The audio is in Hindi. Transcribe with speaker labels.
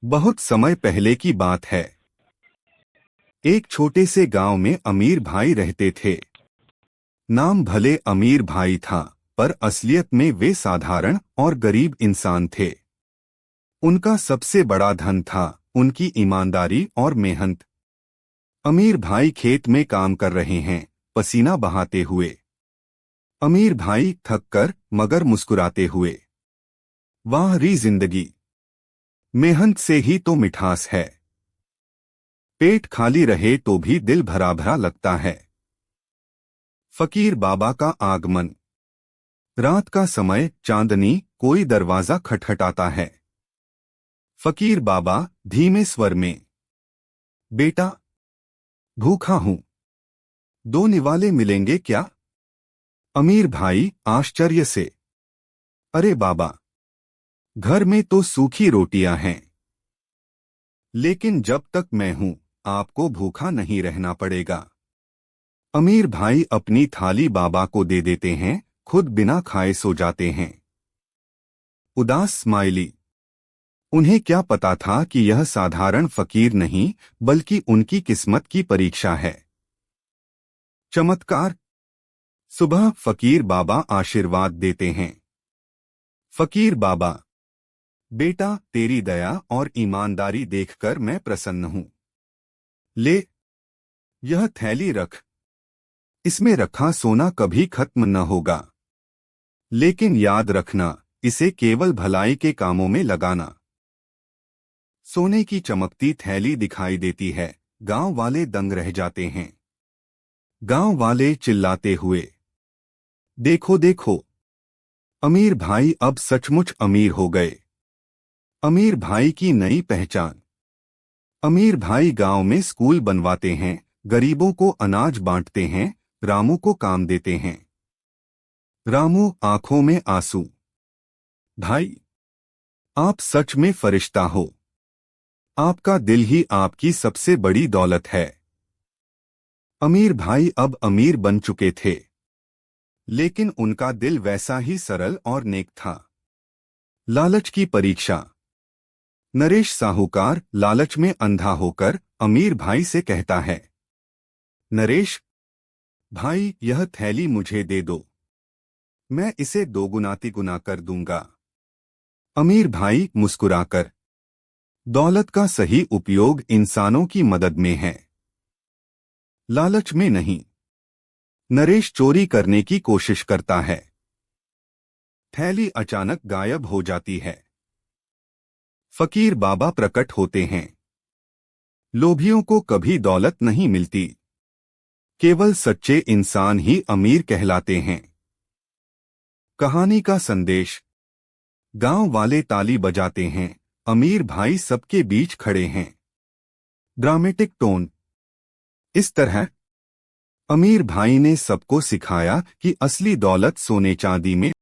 Speaker 1: बहुत समय पहले की बात है। एक छोटे से गांव में अमीर भाई रहते थे। नाम भले अमीर भाई था, पर असलियत में वे साधारण और गरीब इंसान थे। उनका सबसे बड़ा धन था उनकी ईमानदारी और मेहनत। अमीर भाई खेत में काम कर रहे हैं, पसीना बहाते हुए। अमीर भाई थक कर मगर मुस्कुराते हुए। वाह री जिंदगी, मेहनत से ही तो मिठास है। पेट खाली रहे तो भी दिल भरा भरा लगता है। फकीर बाबा का आगमन। रात का समय, चांदनी, कोई दरवाजा खटखटाता है। फकीर बाबा धीमे स्वर में, बेटा, भूखा हूं, दो निवाले मिलेंगे क्या? अमीर भाई आश्चर्य से, अरे बाबा, घर में तो सूखी रोटियां हैं। लेकिन जब तक मैं हूं, आपको भूखा नहीं रहना पड़ेगा। अमीर भाई अपनी थाली बाबा को दे देते हैं, खुद बिना खाए सो जाते हैं। उदास स्माइली। उन्हें क्या पता था कि यह साधारण फकीर नहीं, बल्कि उनकी किस्मत की परीक्षा है। चमत्कार। सुबह फकीर बाबा आशीर्वाद देते हैं। फकीर बाबा, बेटा, तेरी दया और ईमानदारी देखकर मैं प्रसन्न हूं। ले, यह थैली रख। इसमें रखा सोना कभी खत्म न होगा। लेकिन याद रखना, इसे केवल भलाई के कामों में लगाना। सोने की चमकती थैली दिखाई देती है। गांव वाले दंग रह जाते हैं। गांव वाले चिल्लाते हुए, देखो देखो, अमीर भाई अब सचमुच अमीर हो गए। अमीर भाई की नई पहचान। अमीर भाई गांव में स्कूल बनवाते हैं, गरीबों को अनाज बांटते हैं, रामू को काम देते हैं। रामू आंखों में आंसू, भाई, आप सच में फरिश्ता हो। आपका दिल ही आपकी सबसे बड़ी दौलत है। अमीर भाई अब अमीर बन चुके थे, लेकिन उनका दिल वैसा ही सरल और नेक था। लालच की परीक्षा। नरेश साहूकार लालच में अंधा होकर अमीर भाई से कहता है, नरेश भाई, यह थैली मुझे दे दो, मैं इसे दोगुना तिगुना कर दूंगा। अमीर भाई मुस्कुराकर, दौलत का सही उपयोग इंसानों की मदद में है, लालच में नहीं। नरेश चोरी करने की कोशिश करता है। थैली अचानक गायब हो जाती है। फकीर बाबा प्रकट होते हैं। लोभियों को कभी दौलत नहीं मिलती, केवल सच्चे इंसान ही अमीर कहलाते हैं। कहानी का संदेश। गांव वाले ताली बजाते हैं, अमीर भाई सबके बीच खड़े हैं। Dramatic tone. इस तरह अमीर भाई ने सबको सिखाया कि असली दौलत सोने चांदी में